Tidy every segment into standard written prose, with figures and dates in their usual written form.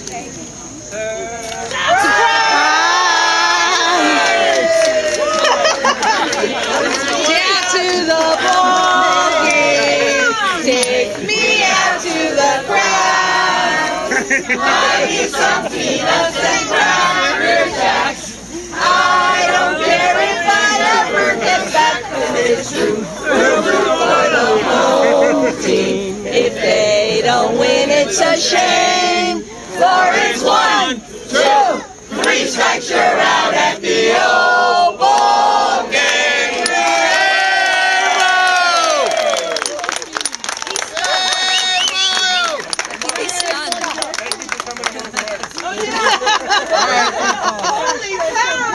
Down to the ball game. Take me out to the crowd. Buy you some peanuts and Cracker Jacks. I don't care if I ever get back, but it's true. We're for the home team. If they don't win, it's a shame. For it's 1, 2, 3 strikes, you're out at the old ball game. He's stunned.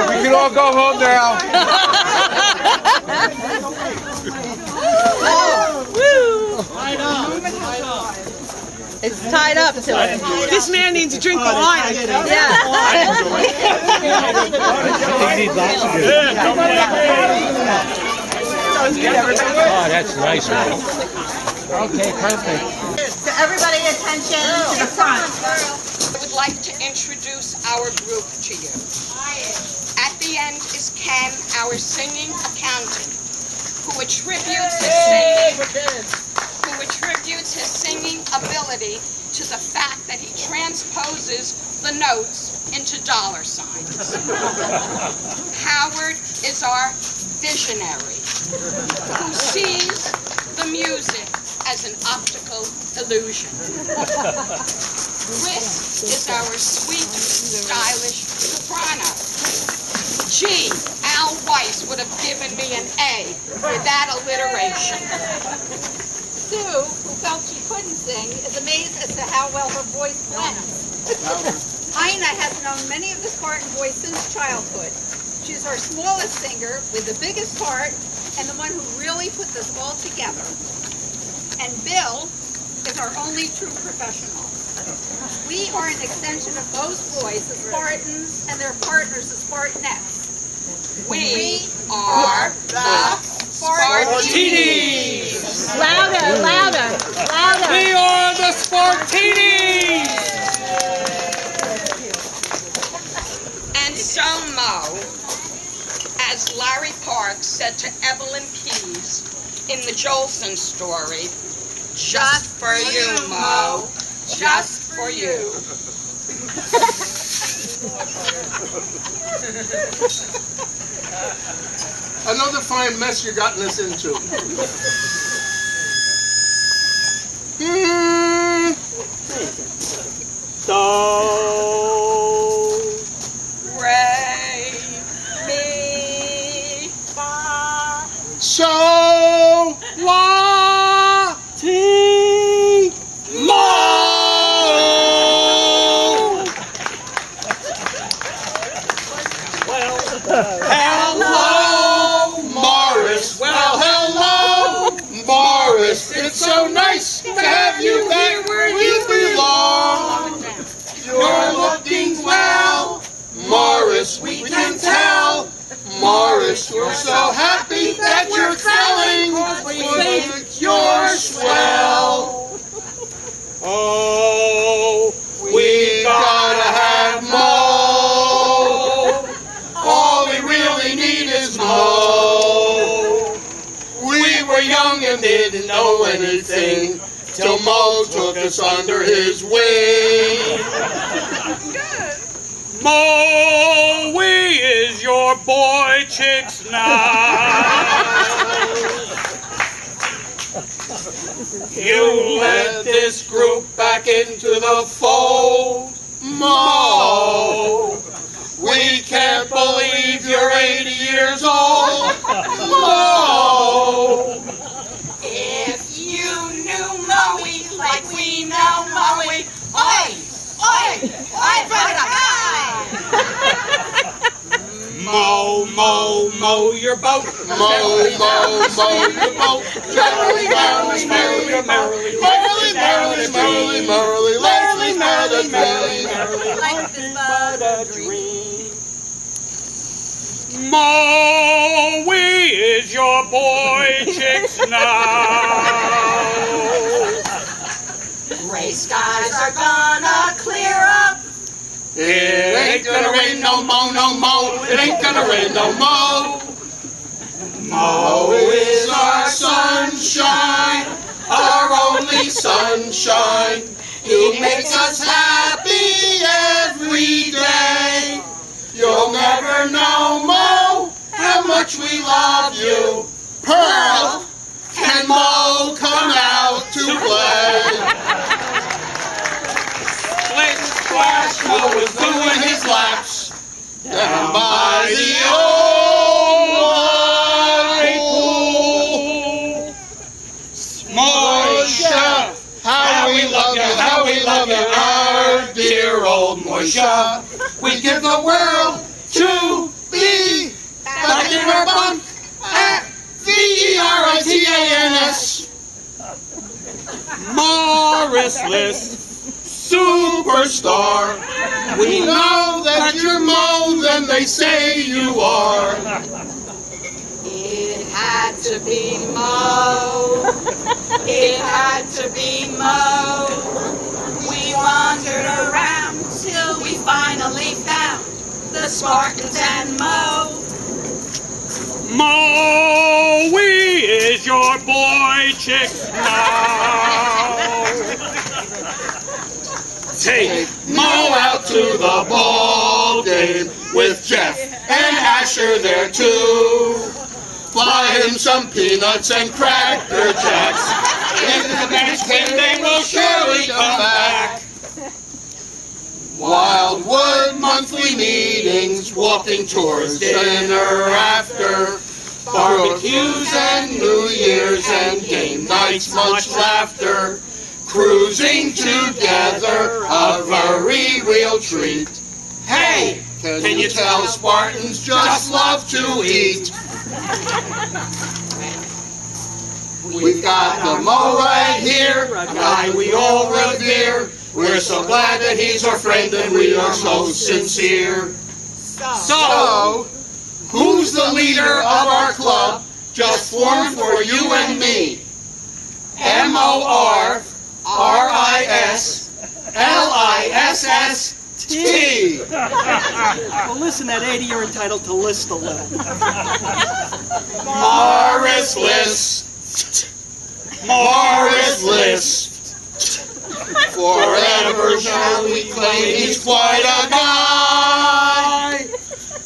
We can all go home now. It's tied up to it. This man needs a drink of wine. Yeah. Oh, that's nice, man. Okay, perfect. So everybody attention to the front. I would like to introduce our group to you. At the end is Ken, our singing accountant, who attributes his singing ability to the fact that he transposes the notes into dollar signs. Howard is our visionary, who sees the music as an optical illusion. Chris is our sweet, stylish soprano. Gee, Al Weiss would have given me an A for that alliteration. Sue, who felt she couldn't sing, is amazed as to how well her voice blends. Ina has known many of the Spartan boys since childhood. She's our smallest singer with the biggest heart and the one who really put this all together. And Bill is our only true professional. We are an extension of those boys, the Spartans, and their partners, the Spartanettes. We are the Spartinis. Louder, louder, louder. We are the Spartinis. And so, Mo, as Larry Parks said to Evelyn Keyes in the Jolson story, just for you, Mo, just for you. Another fine mess you've gotten us into. Ray, me, fa. So, la, ti, mo. Hello, Morris. Well, hello, Morris. It's so nice to have you here where you belong. You're looking well, Morris, we can tell. Morris, we're so happy that you're telling. We think you're swell. Oh, we gotta have Mo. All we really need is Mo. We were young and didn't know anything till Mo took us under his wing. Moe is your boy chicks now. You led this group back into the fold, Mo. We can't believe you're 80 years old, Mo. If you knew Moe like we know Moe, oi, oi, oi, brother, Mow, mow, mow your boat. Mo, mo, mo your boat. Merrily, merrily, merrily, merrily, merrily, merrily, merrily, merrily, merrily, merrily, merrily, merrily. Life is but a dream. Moe is your boy chicks now. gray skies are gonna clear up. rain no more, no more. It ain't gonna rain no more. Mo is our sunshine, our only sunshine. He makes us happy every day. You'll never know, Mo, how much we love you. Pearl, can Mo come out to play? Split splash, Mo is doing his laps down by the old pool. Moisha, how we love you, how we love you, our dear old Moisha. We give the world to be back in our bunk at VERITANS. Morris List. Superstar. We know that you're more than they say you are. It had to be Mo. It had to be Mo. We wandered around till we finally found the Spartans and Mo. Moe is your boy chick now. Take Mo out to the ball game with Jeff and Asher there too. Buy him some peanuts and Cracker Jacks. If the next game they will surely come back. Wildwood monthly meetings, walking tours, dinner after, barbecues and New Year's and game nights, much laughter, cruising together, a very real treat. Hey, can you tell Spartans just love to eat? We've got the Mo right here, a guy we all revere. We're so glad that he's our friend and we are so sincere. So, who's the leader of our club, just formed for you and me? MORRISLISST. Well, listen, at 80, you're entitled to list a little. Morris List. Morris List. Forever shall we claim he's quite a guy.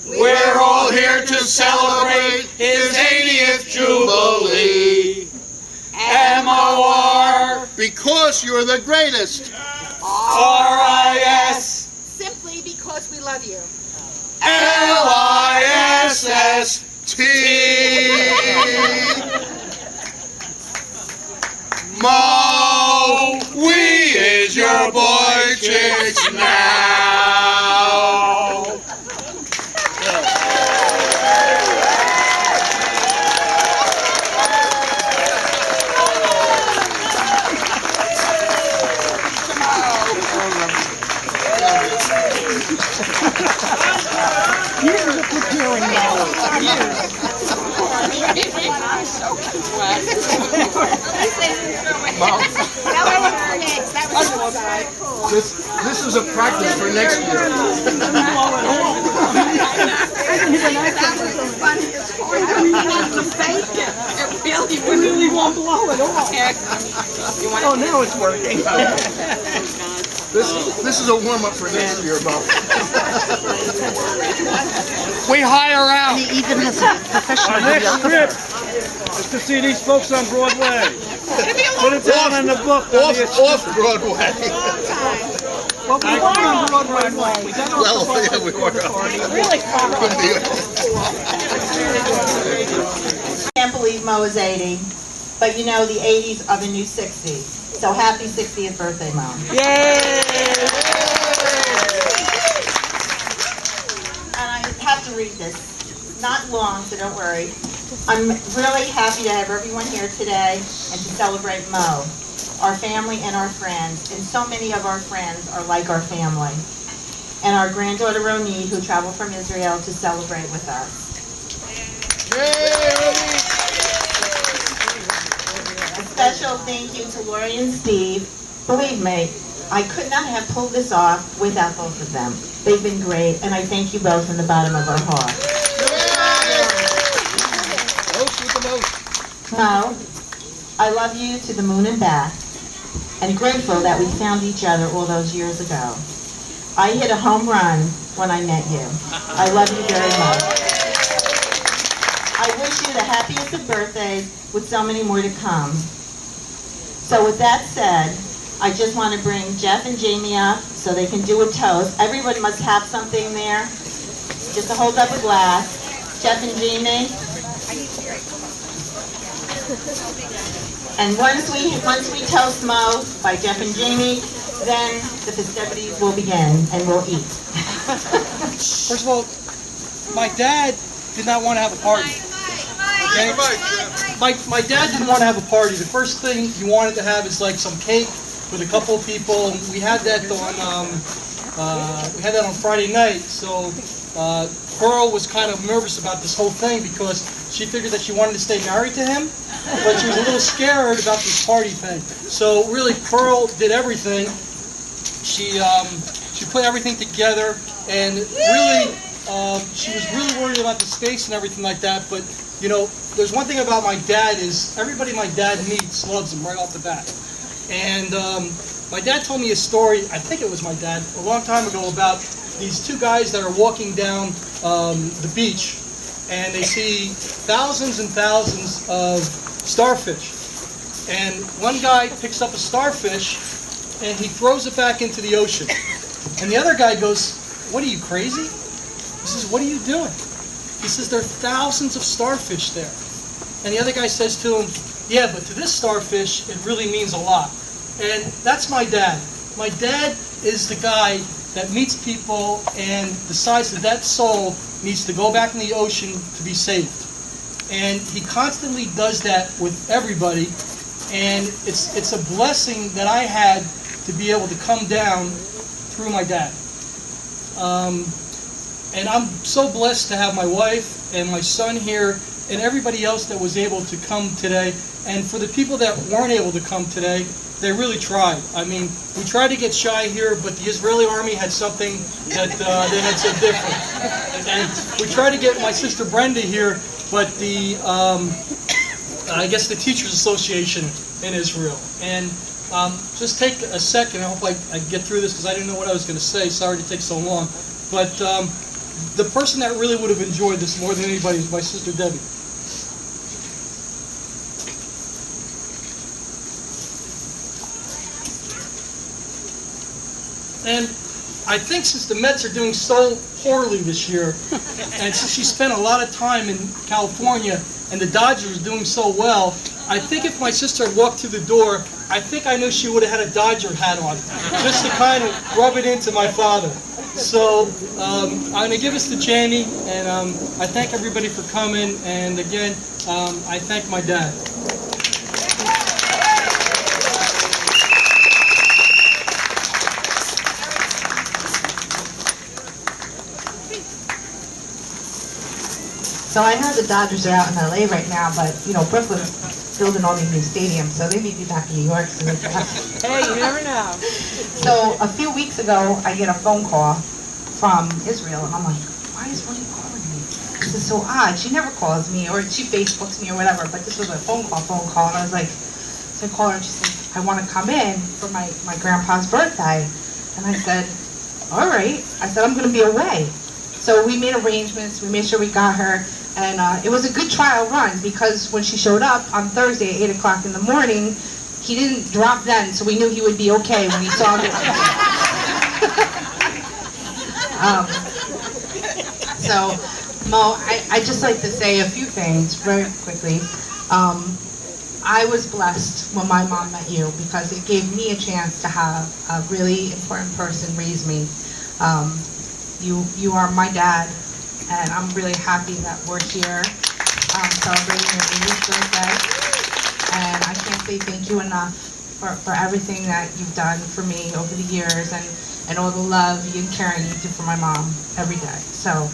We're all here to celebrate his 80th Jubilee. MOR, because you're the greatest. RIS. Simply because we love you. LISST. Mo, we is your boy chicks now. Years of preparing knowledge. I'm so glad. This is a practice for next year. That was the funniest part. We want to fake it. It really We really won't blow it off. Oh, now it's working. This is a warm-up for next year, Bob. We hire out. He even has a professional Our next trip videographer. is to see these folks on Broadway. Put it down in the book. Off Broadway. Well, we were on Broadway once. We got off Well, the yeah, we were. Really far off. Can't believe Mo is 80, but you know the 80s are the new 60s. So happy 60th birthday, Mo. Yay! And I have to read this. Not long, so don't worry. I'm really happy to have everyone here today and to celebrate Mo, our family and our friends. And so many of our friends are like our family. And our granddaughter Ronit, who traveled from Israel to celebrate with us. A special thank you to Lori and Steve. Believe me, I could not have pulled this off without both of them. They've been great, and I thank you both from the bottom of our heart. Mo, I love you to the moon and back, and grateful that we found each other all those years ago. I hit a home run when I met you. I love you very much. I wish you the happiest of birthdays with so many more to come. So with that said, I just want to bring Jeff and Jamie up so they can do a toast. Everyone must have something there. Just to hold up a glass. Jeff and Jamie. And once we toast Mo by Jeff and Jamie, then the festivities will begin and we'll eat. First of all, my dad did not want to have a party. Okay? My dad didn't want to have a party. The first thing he wanted to have is like some cake with a couple of people. We had that on Friday night. So Pearl was kind of nervous about this whole thing because she figured that she wanted to stay married to him, but she was a little scared about this party thing. So really, Pearl did everything. She put everything together, and really, she was really worried about the space and everything like that. But you know, there's one thing about my dad is everybody my dad meets loves him right off the bat. And my dad told me a story, I think it was my dad, a long time ago about these two guys that are walking down the beach, and they see thousands and thousands of starfish. And one guy picks up a starfish, and he throws it back into the ocean. And the other guy goes, "What are you, crazy?" He says, "What are you doing?" He says, "There are thousands of starfish there." And the other guy says to him, "Yeah, but to this starfish, it really means a lot." And that's my dad. My dad is the guy that meets people and decides that that soul needs to go back in the ocean to be saved. And he constantly does that with everybody. And it's a blessing that I had to be able to come down through my dad. And I'm so blessed to have my wife and my son here and everybody else that was able to come today. And for the people that weren't able to come today, they really tried. I mean, we tried to get shy here, but the Israeli army had something that they had so different. And we tried to get my sister Brenda here, but the I guess the Teachers Association in Israel. And just take a second. I hope I get through this because I didn't know what I was going to say. Sorry to take so long. But the person that really would have enjoyed this more than anybody is my sister Debbie. And I think since the Mets are doing so poorly this year, and since she spent a lot of time in California, and the Dodgers are doing so well, I think if my sister had walked through the door, I think I knew she would have had a Dodger hat on, just to kind of rub it into my father. So I'm going to give this to Jamie, and I thank everybody for coming, and again, I thank my dad. So I know the Dodgers are out in LA right now, but you know Brooklyn's building all these new stadiums, so they may be back in New York soon. Hey, you never know. So a few weeks ago, I get a phone call from Israel, and I'm like, why is Ronnie calling me? This is so odd. She never calls me, or she Facebooks me or whatever, but this was a phone call, and I was like, so I called her, and she said, I want to come in for my grandpa's birthday. And I said, all right. I said, I'm going to be away. So we made arrangements, we made sure we got her, and it was a good trial run, because when she showed up on Thursday at 8 o'clock in the morning, he didn't drop then, so we knew he would be okay when we saw him. So, Mo, I just like to say a few things very quickly. I was blessed when my mom met you, because it gave me a chance to have a really important person raise me. You are my dad, and I'm really happy that we're here celebrating your 80th birthday. And I can't say thank you enough for everything that you've done for me over the years, and all the love and caring you do for my mom every day. So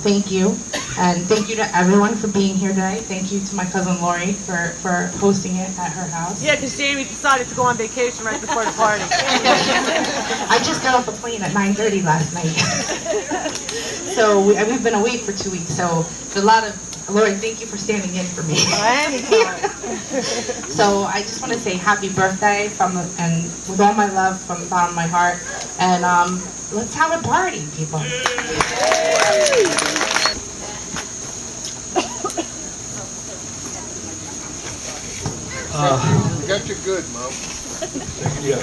Thank you. And thank you to everyone for being here today. Thank you to my cousin Lori for hosting it at her house. Yeah, because Jamie decided to go on vacation right before the party. I just got off the plane at 9:30 last night. So we've been away for 2 weeks. So a lot of, Lori, thank you for standing in for me. So I just want to say happy birthday and with all my love from the bottom of my heart. And let's have a party, people. We got you good, Mo. Yeah.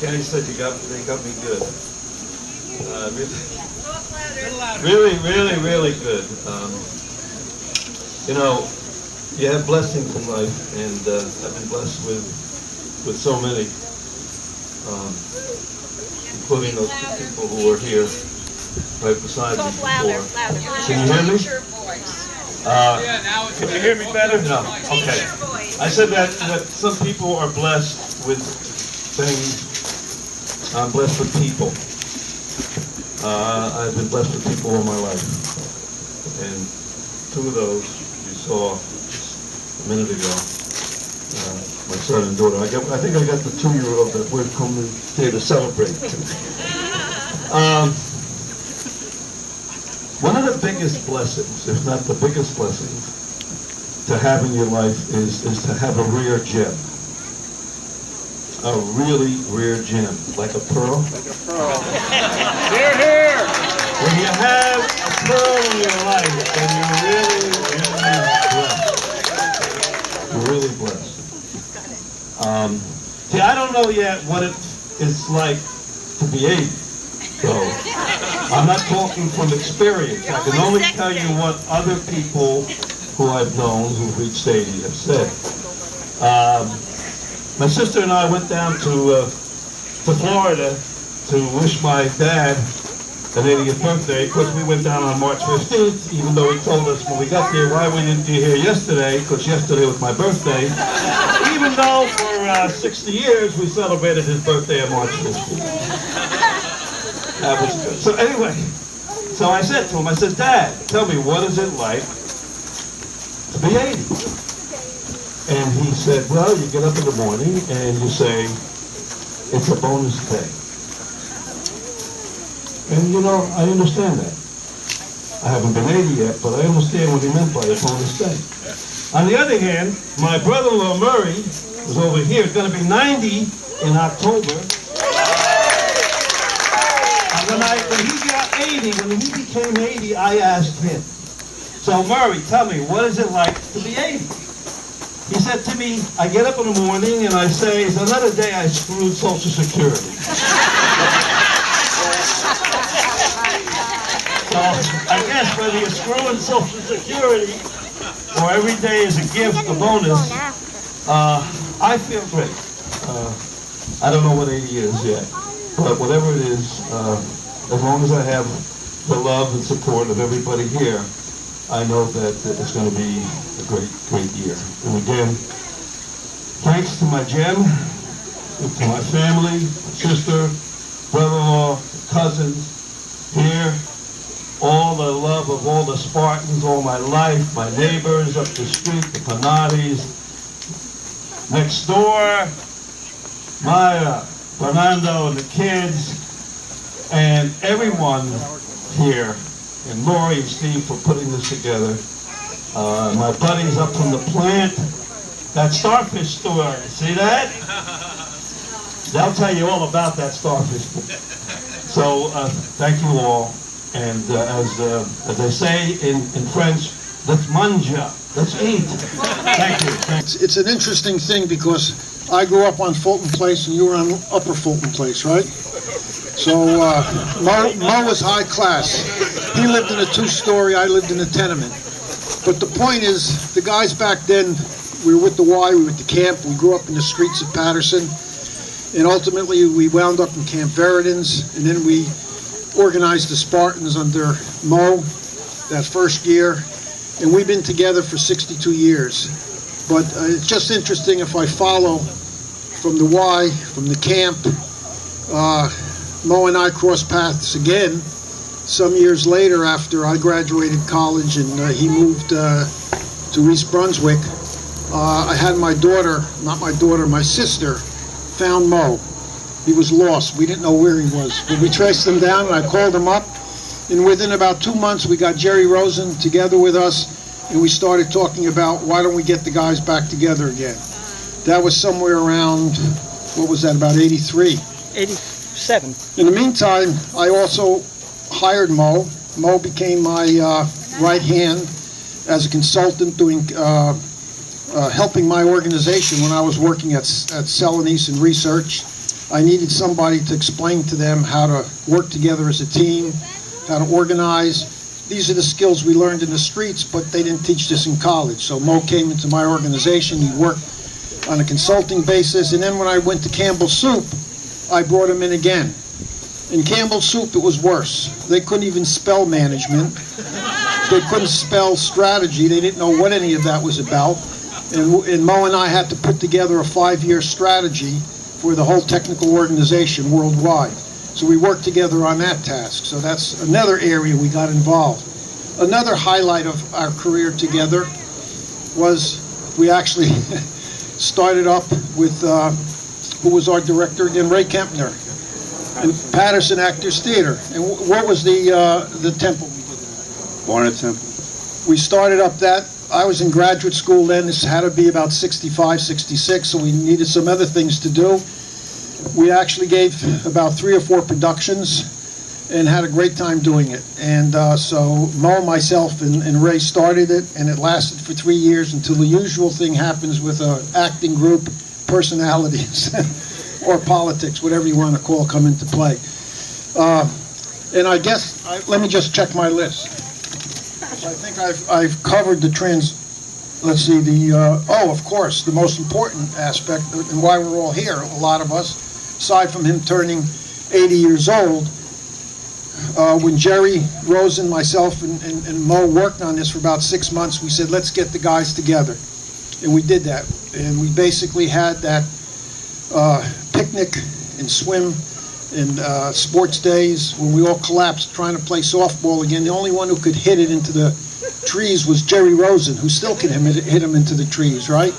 Kenny said they got me good. Really good. You know, you have blessings in life, and I've been blessed with so many, including those two people who are here right beside me before. Can you hear me? Can you hear me better? No. Okay. I said that some people are blessed with things. I'm blessed with people. I've been blessed with people all my life. And two of those you saw just a minute ago. My son and daughter. I think I got the 2-year-old that we're coming here to celebrate. One of the biggest blessings, if not the biggest blessings, to have in your life is to have a rare gem. A really rare gem, like a pearl. Like a pearl. Here, here. When you have a pearl in your life, then you're really blessed. You're really blessed. See, I don't know yet what it's like to be 80. So, I'm not talking from experience. I can only tell you what other people who I've known who've reached 80 have said. My sister and I went down to Florida to wish my dad an 80th birthday. Of course, we went down on March 15th, even though he told us when we got there, why we didn't be here yesterday, because yesterday was my birthday. Even though for 60 years we celebrated his birthday on March 15th. That was good. So anyway, so I said to him, I said, Dad, tell me, what is it like to be 80? And he said, well, you get up in the morning and you say, it's a bonus day. And you know, I understand that. I haven't been 80 yet, but I understand what he meant by a bonus day. On the other hand, my brother-in-law Murray, who's over here, is going to be 90 in October. When he got 80, when he became 80, I asked him, so Murray, tell me, what is it like to be 80? He said to me, I get up in the morning and I say, it's another day I screwed Social Security. So I guess whether you're screwing Social Security or every day is a gift, a bonus, I feel great. I don't know what 80 is yet, but whatever it is, as long as I have the love and support of everybody here, I know that it's going to be a great, great year. And again, thanks to my gem, to my family, my sister, brother-in-law, cousins here, all the love of all the Spartans all my life, my neighbors up the street, the Panatis, next door, Maya, Fernando, and the kids, and everyone here, and Lori and Steve for putting this together. My buddies up from the plant, that starfish store, see that? They'll tell you all about that starfish. So thank you all, and as they say in French, let's manja, let's eat. Thank you. It's an interesting thing because I grew up on Fulton Place and you were on Upper Fulton Place, right? So Mo was high class. He lived in a 2-story, I lived in a tenement. But the point is, the guys back then, we were with the Y, we were at the camp, we grew up in the streets of Patterson, and ultimately we wound up in Camp Veridens, and then we organized the Spartans under Mo that first year, and we've been together for 62 years. But it's just interesting if I follow from the Y, from the camp, Mo and I crossed paths again some years later, after I graduated college and he moved to East Brunswick, I had my sister found Mo. He was lost. We didn't know where he was. But we traced him down, and I called him up. And within about 2 months, we got Jerry Rosen together with us, and we started talking about why don't we get the guys back together again. That was somewhere around, what was that, about 83? 87. In the meantime, I also hired Mo. Mo became my right hand as a consultant, doing helping my organization when I was working at Celanese and Research. I needed somebody to explain to them how to work together as a team, how to organize. These are the skills we learned in the streets, but they didn't teach this in college. So Mo came into my organization. He worked on a consulting basis. And then when I went to Campbell Soup, I brought him in again. In Campbell Soup, it was worse. They couldn't even spell management. They couldn't spell strategy. They didn't know what any of that was about. And Mo and I had to put together a 5-year strategy for the whole technical organization worldwide. So we worked together on that task. So that's another area we got involved. Another highlight of our career together was we actually started up with, who was our director again? Ray Kempner, in Patterson Actors Theater. And what was the temple we did that? Barnett Temple. We started up that. I was in graduate school then. This had to be about 65, 66, so we needed some other things to do. We actually gave about 3 or 4 productions and had a great time doing it. And so Mo, myself, and Ray started it, and it lasted for 3 years until the usual thing happens with an acting group, personalities, or politics, whatever you want to call, come into play. And I guess, let me just check my list. I think I've covered the let's see, oh, of course, the most important aspect and why we're all here, a lot of us, aside from him turning 80 years old, when Jerry Rosen, myself, and Mo worked on this for about 6 months, we said, let's get the guys together. And we did that. And we basically had that picnic and swim and sports days when we all collapsed trying to play softball again. The only one who could hit it into the trees was Jerry Rosen, who still can hit him into the trees, right?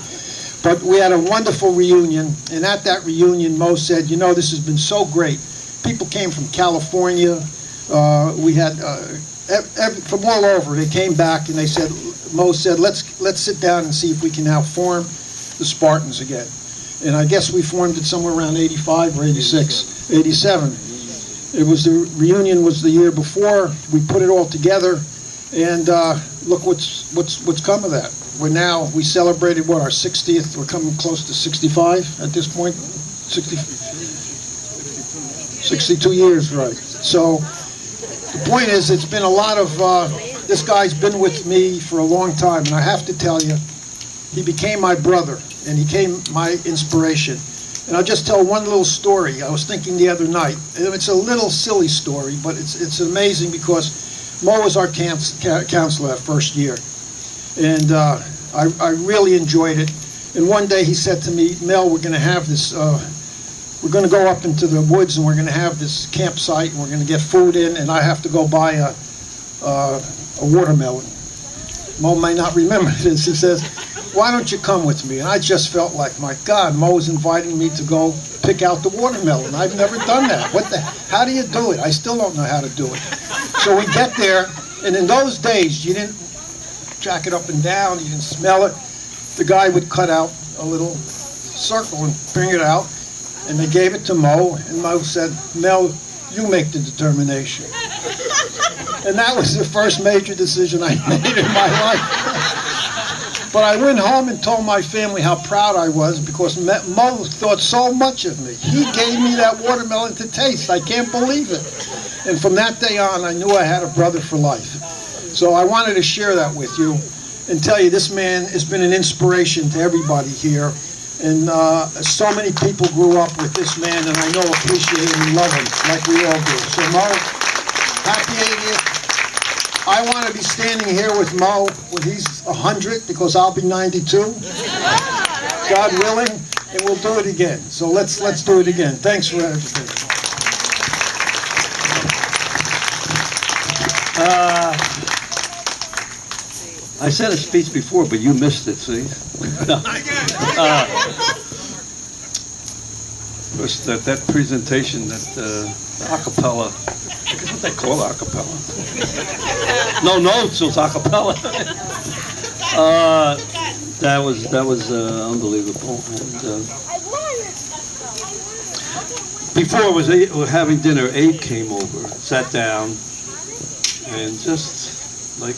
But we had a wonderful reunion, and at that reunion, Mo said, you know, this has been so great. People came from California. We had from all over. They came back, and they said, Mo said, let's sit down and see if we can now form the Spartans again. And I guess we formed it somewhere around 85 or 86, 87. It was the reunion was the year before. We put it all together. And look what's come of that. We celebrated, what, our 60th, we're coming close to 65 at this point? 62 years, right. So the point is, it's been a lot of, this guy's been with me for a long time, and I have to tell you, he became my brother, and he became my inspiration. And I'll just tell one little story. I was thinking the other night, and it's a little silly story, but it's amazing because Mo was our counselor that first year, and I really enjoyed it. And one day he said to me, Mel, we're going to have this, we're going to go up into the woods and we're going to have this campsite and we're going to get food in, and I have to go buy a watermelon. Mo may not remember this. He says, why don't you come with me? And I just felt like, my God, Mo is inviting me to go pick out the watermelon. I've never done that. How do you do it? I still don't know how to do it. So we get there, and in those days, you didn't jack it up and down, you didn't smell it. The guy would cut out a little circle and bring it out, and they gave it to Mo, and Mo said, Mel, you make the determination. And that was the first major decision I made in my life. But I went home and told my family how proud I was because Mo thought so much of me. He gave me that watermelon to taste. I can't believe it. And from that day on, I knew I had a brother for life. So I wanted to share that with you and tell you this man has been an inspiration to everybody here. And so many people grew up with this man, and I know appreciate him and love him like we all do. So Mo, happy 80th. I want to be standing here with Mo when he's 100 because I'll be 92. God willing, and we'll do it again. So let's do it again. Thanks for everything. I said a speech before, but you missed it, see? First, that presentation, that acapella, I guess what they call it, acapella. No notes, it was acapella. That was unbelievable. And, before we were having dinner, Abe came over, sat down, and just like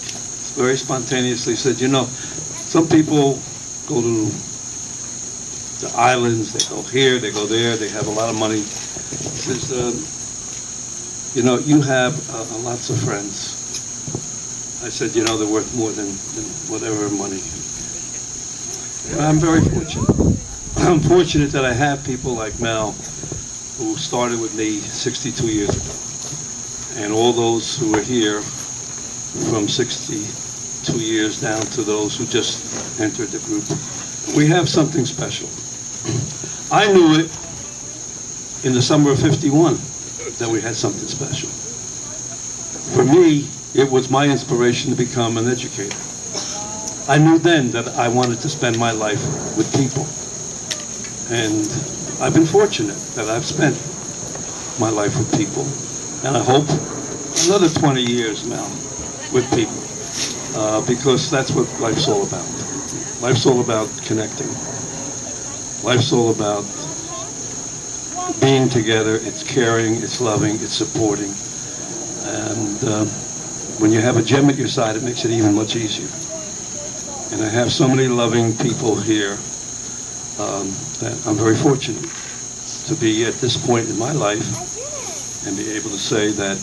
very spontaneously said, you know, some people go to the islands, they go here, they go there, they have a lot of money. He says, you know, you have lots of friends. I said, you know, they're worth more than whatever money. And I'm very fortunate. I'm fortunate that I have people like Mel, who started with me 62 years ago, and all those who are here from 62 years down to those who just entered the group. We have something special. I knew it in the summer of '51 that we had something special. For me, it was my inspiration to become an educator. I knew then that I wanted to spend my life with people. And I've been fortunate that I've spent my life with people. And I hope another 20 years now with people. Because that's what life's all about. Life's all about connecting. Life's all about being together. It's caring, it's loving, it's supporting. And when you have a gem at your side, it makes it even much easier. And I have so many loving people here that I'm very fortunate to be at this point in my life and be able to say that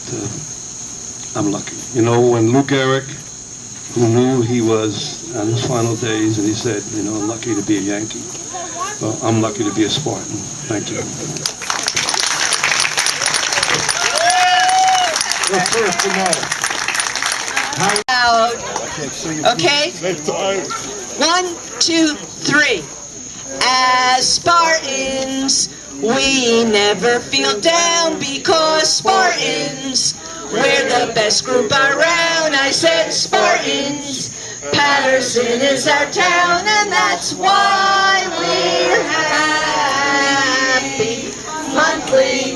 I'm lucky. You know, when Lou Gehrig, who knew he was on his final days, and he said, you know, I'm lucky to be a Yankee. Well, I'm lucky to be a Spartan. Thank you. Okay? 1, 2, 3. As Spartans, we never feel down because Spartans, we're the best group around. I said Spartans. Patterson is our town, and that's why we're happy. Monthly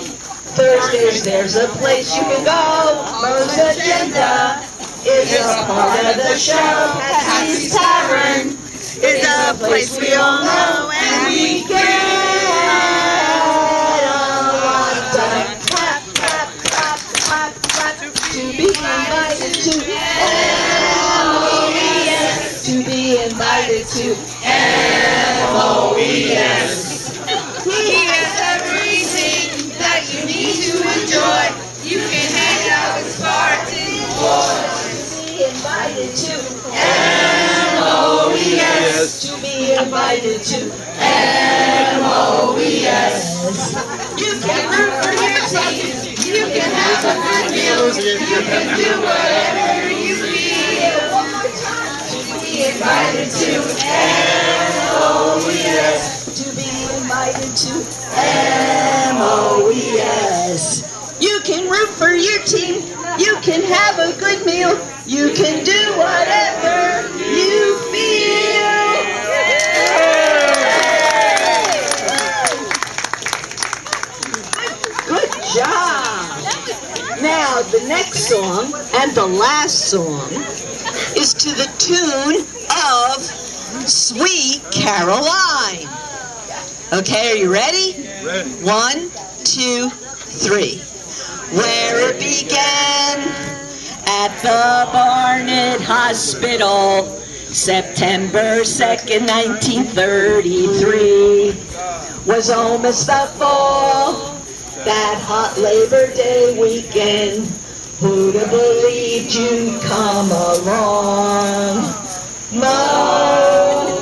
Thursdays, there's a place you can go. Mo's agenda is a part of the show. Patsy's Tavern is a place we all know, and we get a lot done. Clap, clap, clap, clap, clap, to be invited to MOES, to be invited to MOES. He has everything that you need to enjoy. You can hang out with Spartan boys. To be invited to MOES. To be invited to MOES. You can root for your team. You can have a good meal. You can do whatever you feel. One more time. To be invited to MOES. To be invited to MOES. You can root for your team. You can have a good meal. You can do whatever you feel. Good job. Now, the next song and the last song is to the tune of Sweet Caroline. Okay, are you ready? Ready. 1, 2, 3. Where it began at the Barnet Hospital, September 2nd, 1933, was almost the fall, that hot Labor Day weekend. Who'd have believed you'd come along? Mo,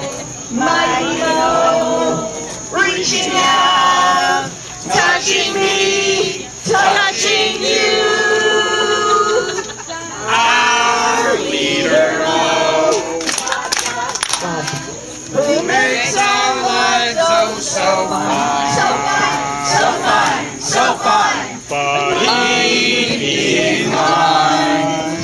mighty Mo, reaching out, touching me, touching you. Our leader, Mo, who makes our lives oh so fine, so fine, so fine, so fine. But he is mine.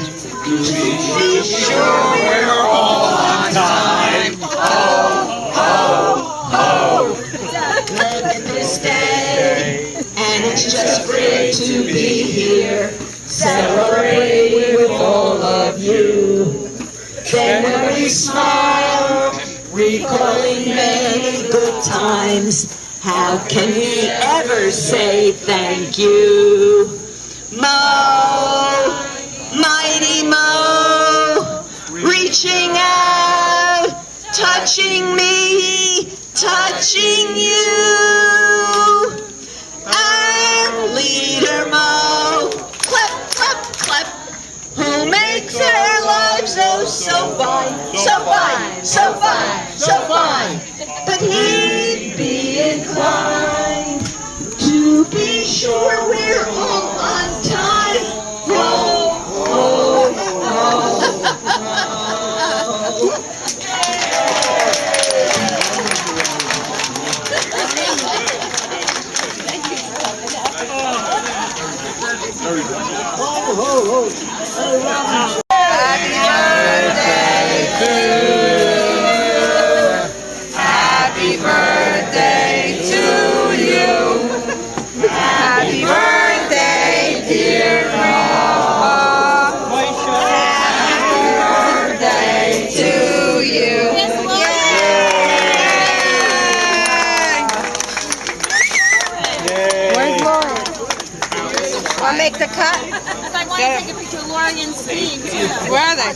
Mother's Day, and it's just great to be here, celebrating with all of you. Then when we smile, recalling many good times, how can we ever say thank you? Mo, mighty Mo, reaching out, touching me, touching you. And leader Mo, clap, clap, clap, who makes our lives oh so fine, so fine, so fine, so fine. But he'd be inclined to be sure we're all on time. Roll, roll, roll. Happy birthday to you. Happy birthday to you. Happy birthday, dear Mom. Happy birthday to you. Yay! Where's Lauren? Want to make the cut? I want to take a picture of Lori and Steve, too. Where are they?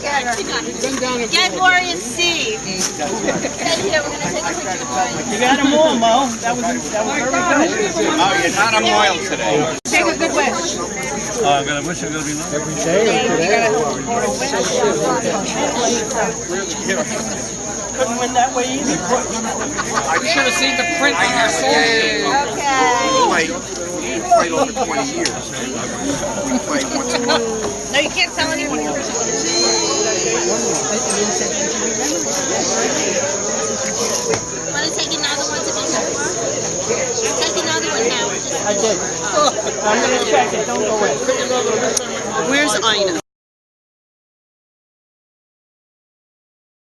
Get Lori and Steve. Stand here, we're going to take a picture of Lori and Steve. You got them all, Mo. That was very good. Oh, you're not on oil today. Take a good wish. I'm gonna wish I'm gonna be loved. Every day or today? Couldn't win that way either. I should have seen the print on our song. Okay. We played over 20 years. We played once a month. No, you can't tell anyone. Want to take another one to be sure? Take another one now. I did. I'm going to check it. Don't go away. Where's Ina?